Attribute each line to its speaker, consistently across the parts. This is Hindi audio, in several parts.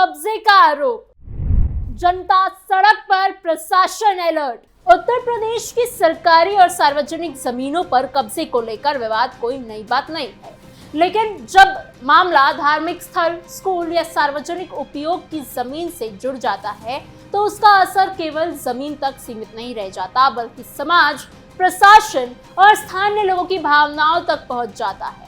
Speaker 1: कब्जे का आरोप, जनता सड़क पर, प्रशासन अलर्ट। उत्तर प्रदेश की सरकारी और सार्वजनिक जमीनों पर कब्जे को लेकर विवाद कोई नई बात नहीं है, लेकिन जब मामला धार्मिक स्थल, स्कूल या सार्वजनिक उपयोग की जमीन से जुड़ जाता है तो उसका असर केवल जमीन तक सीमित नहीं रह जाता, बल्कि समाज, प्रशासन और स्थानीय लोगों की भावनाओं तक पहुंच जाता है।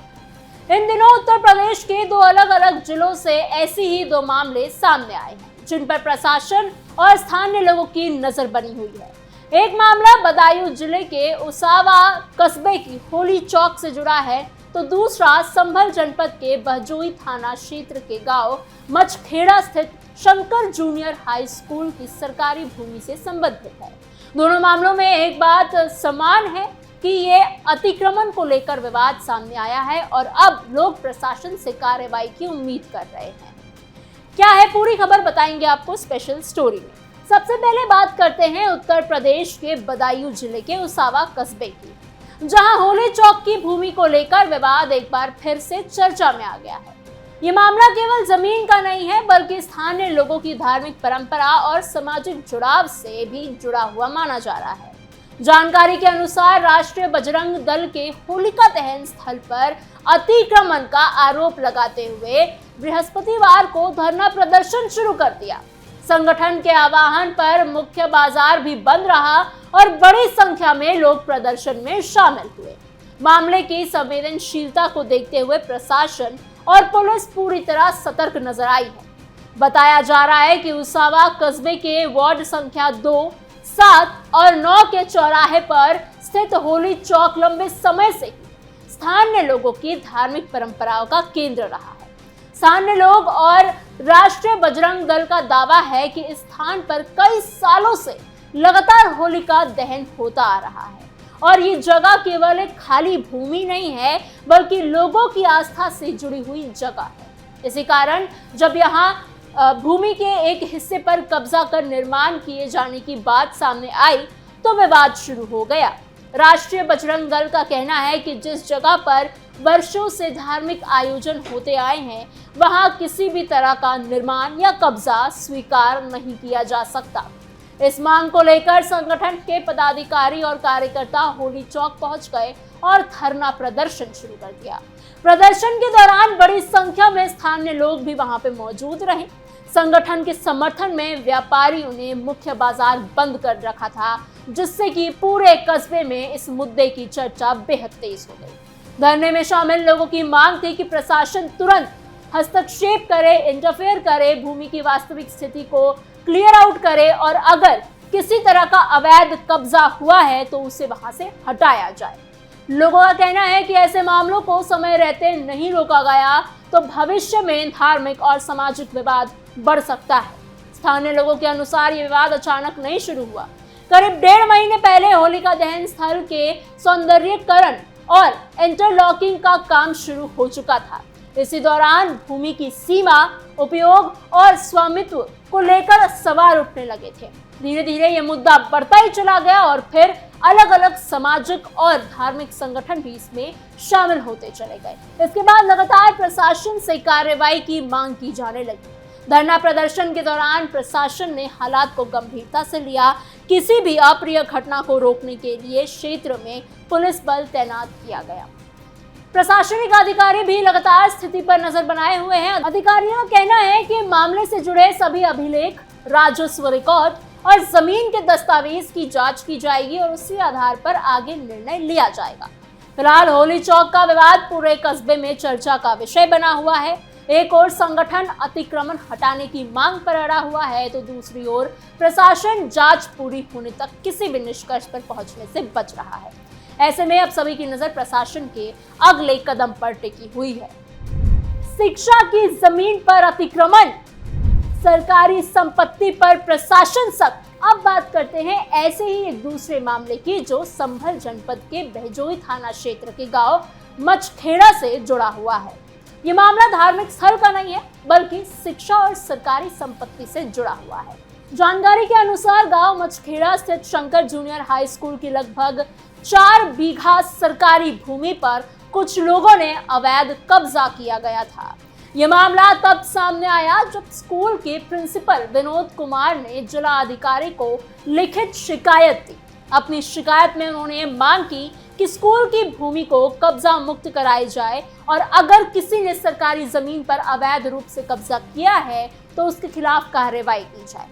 Speaker 1: इन दिनों उत्तर प्रदेश के दो अलग अलग जिलों से ऐसे ही दो मामले सामने आए हैं, जिन पर प्रशासन और स्थानीय लोगों की नजर बनी हुई है। एक मामला बदायूं जिले के उसावा कस्बे की होली चौक से जुड़ा है, तो दूसरा संभल जनपद के बहजोई थाना क्षेत्र के गांव मचखेड़ा स्थित शंकर जूनियर हाई स्कूल की सरकारी भूमि से संबंधित है। दोनों मामलों में एक बात समान है कि ये अतिक्रमण को लेकर विवाद सामने आया है और अब लोग प्रशासन से कार्रवाई की उम्मीद कर रहे हैं। क्या है पूरी खबर, बताएंगे आपको स्पेशल स्टोरी में। सबसे पहले बात करते हैं उत्तर प्रदेश के बदायूं जिले के उसावा कस्बे की, जहां होली चौक की भूमि को लेकर विवाद एक बार फिर से चर्चा में आ गया है। ये मामला केवल जमीन का नहीं है, बल्कि स्थानीय लोगों की धार्मिक परंपरा और सामाजिक जुड़ाव से भी जुड़ा हुआ माना जा रहा है। जानकारी के अनुसार राष्ट्रीय बजरंग दल के होलिका दहन स्थल पर अतिक्रमण का आरोप लगाते हुए बृहस्पतिवार को धरना प्रदर्शन शुरू कर दिया। संगठन के आह्वान पर मुख्य बाजार भी बंद रहा और बड़ी संख्या में लोग प्रदर्शन में शामिल हुए। मामले की संवेदनशीलता को देखते हुए प्रशासन और पुलिस पूरी तरह सतर्क नजर आई है। बताया जा रहा है कि उसावा कस्बे के वार्ड संख्या 2, 7 और 9 के चौराहे पर स्थित होली चौक लंबे समय से स्थानीय लोगों की धार्मिक परंपराओं का केंद्र रहा है। स्थानीय लोग और राष्ट्रीय बजरंग दल का दावा है कि इस स्थान पर कई सालों से लगातार होलिका दहन होता आ रहा है और ये जगह केवल एक खाली भूमि नहीं है, बल्कि लोगों की आस्था से जुड़ी हुई जगह है। इसी कारण जब यहाँ भूमि के एक हिस्से पर कब्जा कर निर्माण किए जाने की बात सामने आई तो विवाद शुरू हो गया। राष्ट्रीय बजरंग दल का कहना है कि जिस जगह पर वर्षों से धार्मिक आयोजन होते आए हैं, वहां किसी भी तरह का निर्माण या कब्जा स्वीकार नहीं किया जा सकता। इस मांग को लेकर संगठन के पदाधिकारी और कार्यकर्ता होली चौक पहुंच गए और धरना प्रदर्शन शुरू कर दिया। प्रदर्शन के दौरान बड़ी संख्या में स्थानीय लोग भी वहां पे मौजूद रहे। संगठन के समर्थन में व्यापारियों ने मुख्य बाजार बंद कर रखा था, जिससे कि पूरे कस्बे में इस मुद्दे की चर्चा बेहद तेज हो गई। धरने में शामिल लोगों की मांग थी कि प्रशासन तुरंत हस्तक्षेप करे, इंटरफेयर करे, भूमि की वास्तविक स्थिति को क्लियर आउट करे और अगर किसी तरह का अवैध कब्जा हुआ है तो उसे वहां से हटाया जाए। लोगों का कहना है कि ऐसे मामलों को समय रहते नहीं रोका गया तो भविष्य में धार्मिक और सामाजिक विवाद बढ़ सकता है। स्थानीय लोगों के अनुसार ये विवाद अचानक नहीं शुरू हुआ। करीब 1.5 महीने पहले होलिका दहन स्थल के सौंदर्यीकरण और इंटरलॉकिंग का काम शुरू हो चुका था। इसी दौरान भूमि की सीमा, उपयोग और स्वामित्व को लेकर सवाल उठने लगे थे। धीरे धीरे ये मुद्दा बढ़ता ही चला गया और फिर अलग अलग सामाजिक और धार्मिक संगठन भी इसमें शामिल होते चले गए। इसके बाद लगातार प्रशासन से कार्रवाई की मांग की जाने लगी। धरना प्रदर्शन के दौरान प्रशासन ने हालात को गंभीरता से लिया। किसी भी अप्रिय घटना को रोकने के लिए क्षेत्र में पुलिस बल तैनात किया गया। प्रशासनिक अधिकारी भी लगातार स्थिति पर नजर बनाए हुए हैं। अधिकारियों का कहना है कि मामले से जुड़े सभी अभिलेख, राजस्व रिकॉर्ड और जमीन के दस्तावेज की जांच की जाएगी और उसी आधार पर आगे निर्णय लिया जाएगा। फिलहाल होली चौक का विवाद पूरे कस्बे में चर्चा का विषय बना हुआ है। एक ओर संगठन अतिक्रमण हटाने की मांग पर अड़ा हुआ है, तो दूसरी ओर प्रशासन जांच पूरी होने तक किसी भी निष्कर्ष पर पहुंचने से बच रहा है। ऐसे में अब सभी की नजर प्रशासन के अगले कदम पर टिकी हुई है। शिक्षा की जमीन पर अतिक्रमण, सरकारी संपत्ति पर प्रशासन सख्त। अब बात करते हैं ऐसे ही एक दूसरे मामले की, जो संभल जनपद के बहजोई थाना क्षेत्र के गांव मचखेड़ा से जुड़ा हुआ है। ये मामला धार्मिक स्थल का नहीं है, बल्कि शिक्षा और सरकारी संपत्ति से जुड़ा हुआ है। जानकारी के अनुसार गांव मचखेड़ा स्थित शंकर जूनियर हाई स्कूल की लगभग 4 बीघा सरकारी भूमि पर कुछ लोगों ने अवैध कब्जा किया गया था। ये मामला तब सामने आया जब स्कूल के प्रिंसिपल विनोद कुमार ने जिला अधिकारी को लिखित शिकायत दी। अपनी शिकायत में उन्होंने मांग की कि स्कूल की भूमि को कब्जा मुक्त कराई जाए और अगर किसी ने सरकारी जमीन पर अवैध रूप से कब्जा किया है तो उसके खिलाफ कार्रवाई की जाए।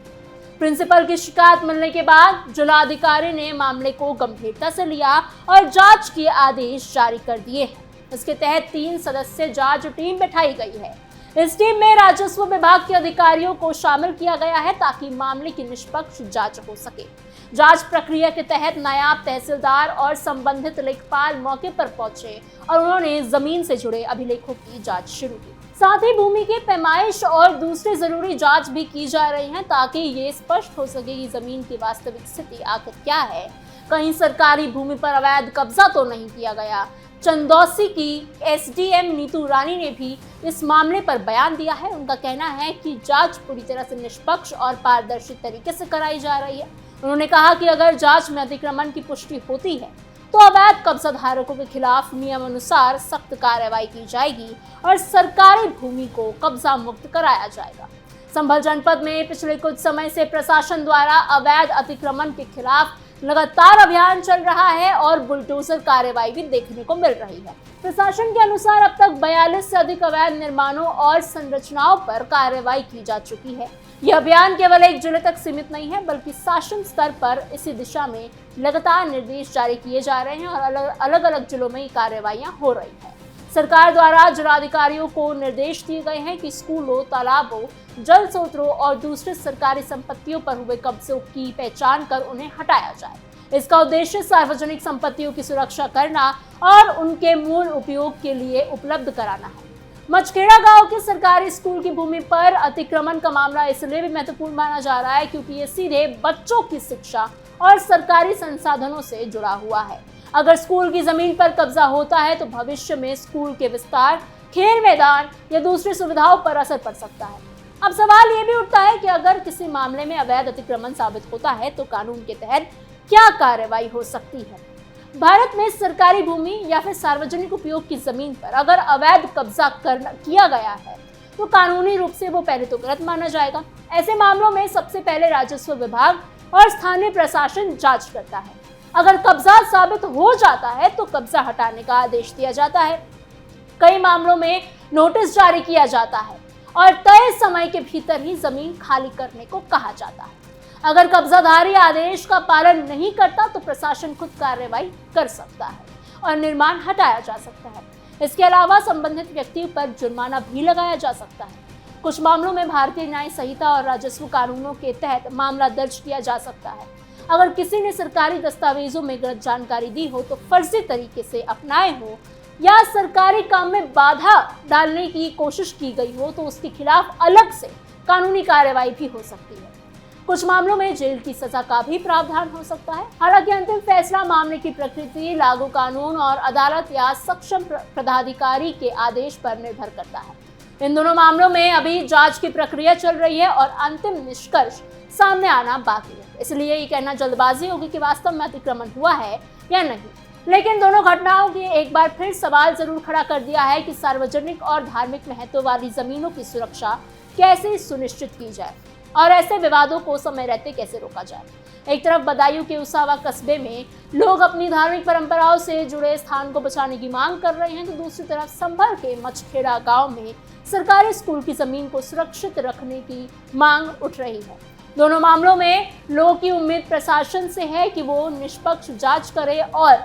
Speaker 1: प्रिंसिपल की शिकायत मिलने के बाद जिलाधिकारी ने मामले को गंभीरता से लिया और जांच के आदेश जारी कर दिए हैं। इसके तहत 3 सदस्यीय जांच टीम बैठाई गई है। इस टीम में राजस्व विभाग के अधिकारियों को शामिल किया गया है ताकि मामले की निष्पक्ष जांच हो सके। जांच प्रक्रिया के तहत नायब तहसीलदार और संबंधित लेखपाल मौके पर पहुंचे और उन्होंने जमीन से जुड़े अभिलेखों की जांच शुरू की। साथ ही भूमि की पैमाइश और दूसरी जरूरी जांच भी की जा रही है ताकि ये स्पष्ट हो सके कि जमीन की वास्तविक स्थिति आखिर क्या है। कहीं सरकारी भूमि पर अवैध कब्जा तो नहीं किया गया। चंदौसी की एसडीएम नीतू रानी ने भी इस मामले पर बयान दिया है। उनका कहना है कि जांच पूरी तरह से निष्पक्ष और पारदर्शी तरीके से कराई जा रही है। उन्होंने कहा कि अगर जांच में अतिक्रमण की पुष्टि होती है तो अवैध कब्जा धारकों के खिलाफ नियम अनुसार सख्त कार्रवाई की जाएगी और सरकारी भूमि को कब्जा मुक्त कराया जाएगा। संभल जनपद में पिछले कुछ समय से प्रशासन द्वारा अवैध अतिक्रमण के खिलाफ लगातार अभियान चल रहा है और बुलडोजर कार्रवाई भी देखने को मिल रही है। प्रशासन के अनुसार अब तक 42 से अधिक अवैध निर्माणों और संरचनाओं पर कार्रवाई की जा चुकी है। यह अभियान केवल एक जिले तक सीमित नहीं है बल्कि शासन स्तर पर इसी दिशा में लगातार निर्देश जारी किए जा रहे हैं और अलग अलग जिलों में कार्रवाइयां हो रही है। सरकार द्वारा जिलाधिकारियों को निर्देश दिए गए हैं कि स्कूलों, तालाबों, जल स्रोतों और दूसरे सरकारी संपत्तियों पर हुए कब्जों की पहचान कर उन्हें हटाया जाए। इसका उद्देश्य सार्वजनिक संपत्तियों की सुरक्षा करना और उनके मूल उपयोग के लिए उपलब्ध कराना है। मचखेड़ा गांव के सरकारी स्कूल की भूमि पर अतिक्रमण का मामला इसलिए भी महत्वपूर्ण माना जा रहा है क्योंकि ये सीधे बच्चों की शिक्षा और सरकारी संसाधनों से जुड़ा हुआ है। अगर स्कूल की जमीन पर कब्जा होता है तो भविष्य में स्कूल के विस्तार, खेल मैदान या दूसरी सुविधाओं पर असर पड़ सकता है। अब सवाल ये भी उठता है कि अगर किसी मामले में अवैध अतिक्रमण साबित होता है तो कानून के तहत क्या कार्रवाई हो सकती है। भारत में सरकारी भूमि या फिर सार्वजनिक उपयोग की जमीन पर अगर अवैध कब्जा किया गया है तो कानूनी रूप से वो पहले तो गलत माना जाएगा। ऐसे मामलों में सबसे पहले राजस्व विभाग और स्थानीय प्रशासन जांच करता है। अगर कब्जा साबित हो जाता है तो कब्जा हटाने का आदेश दिया जाता है। कई मामलों में नोटिस जारी किया जाता है और तय समय के भीतर ही जमीन खाली करने को कहा जाता है। अगर कब्जाधारी आदेश का पालन नहीं करता तो प्रशासन खुद कार्रवाई कर सकता है और निर्माण हटाया जा सकता है। इसके अलावा संबंधित व्यक्ति पर जुर्माना भी लगाया जा सकता है। कुछ मामलों में भारतीय न्याय संहिता और राजस्व कानूनों के तहत मामला दर्ज किया जा सकता है। अगर किसी ने सरकारी दस्तावेजों में गलत जानकारी दी हो तो फर्जी तरीके से अपनाए हो या सरकारी काम में बाधा डालने की कोशिश की गई हो तो उसके खिलाफ अलग से कानूनी कार्रवाई भी हो सकती है। कुछ मामलों में जेल की सजा का भी प्रावधान हो सकता है। हालांकि अंतिम फैसला मामले की प्रकृति, लागू कानून और अदालत या सक्षम पदाधिकारी के आदेश पर निर्भर करता है। इन दोनों मामलों में अभी जांच की प्रक्रिया चल रही है और अंतिम निष्कर्ष सामने आना बाकी है। इसलिए ये कहना जल्दबाजी होगी कि वास्तव में अतिक्रमण हुआ है या नहीं। लेकिन दोनों घटनाओं की एक बार फिर सवाल जरूर खड़ा कर दिया है कि सार्वजनिक और धार्मिक महत्व वाली जमीनों की सुरक्षा कैसे सुनिश्चित की जाए और ऐसे विवादों को समय रहते कैसे रोका जाए। एक तरफ बदायूं के उसावा कस्बे में लोग अपनी धार्मिक परंपराओं से जुड़े स्थान को बचाने की मांग कर रहे हैं तो दूसरी तरफ संभल के मचखेड़ा गांव में सरकारी स्कूल की जमीन को सुरक्षित रखने की मांग उठ रही है। दोनों मामलों में लोगों की उम्मीद प्रशासन से है कि वो निष्पक्ष जांच करे और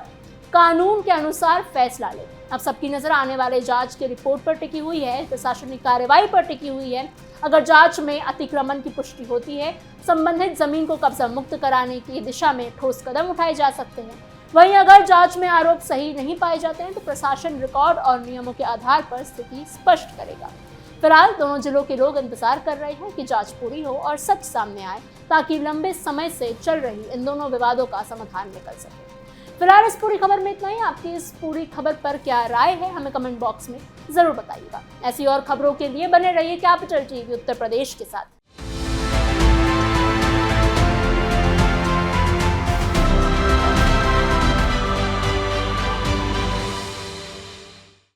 Speaker 1: कानून के अनुसार फैसला ले। अब सबकी नजर आने वाले जांच की रिपोर्ट पर टिकी हुई है, प्रशासनिक कार्रवाई पर टिकी हुई है। अगर जांच में अतिक्रमण की पुष्टि होती है, संबंधित जमीन को कब्जा मुक्त कराने की दिशा में ठोस कदम उठाए जा सकते हैं। वहीं अगर जांच में आरोप सही नहीं पाए जाते हैं तो प्रशासन रिकॉर्ड और नियमों के आधार पर स्थिति स्पष्ट करेगा। फिलहाल दोनों जिलों के लोग इंतजार कर रहे हैं कि जांच पूरी हो और सच सामने आए ताकि लंबे समय से चल रही इन दोनों विवादों का समाधान निकल सके। फिलहाल इस पूरी खबर में इतना ही। आपकी इस पूरी खबर पर क्या राय है हमें कमेंट बॉक्स में जरूर बताइएगा। ऐसी और खबरों के लिए बने रहिए कैपिटल टीवी उत्तर प्रदेश के साथ।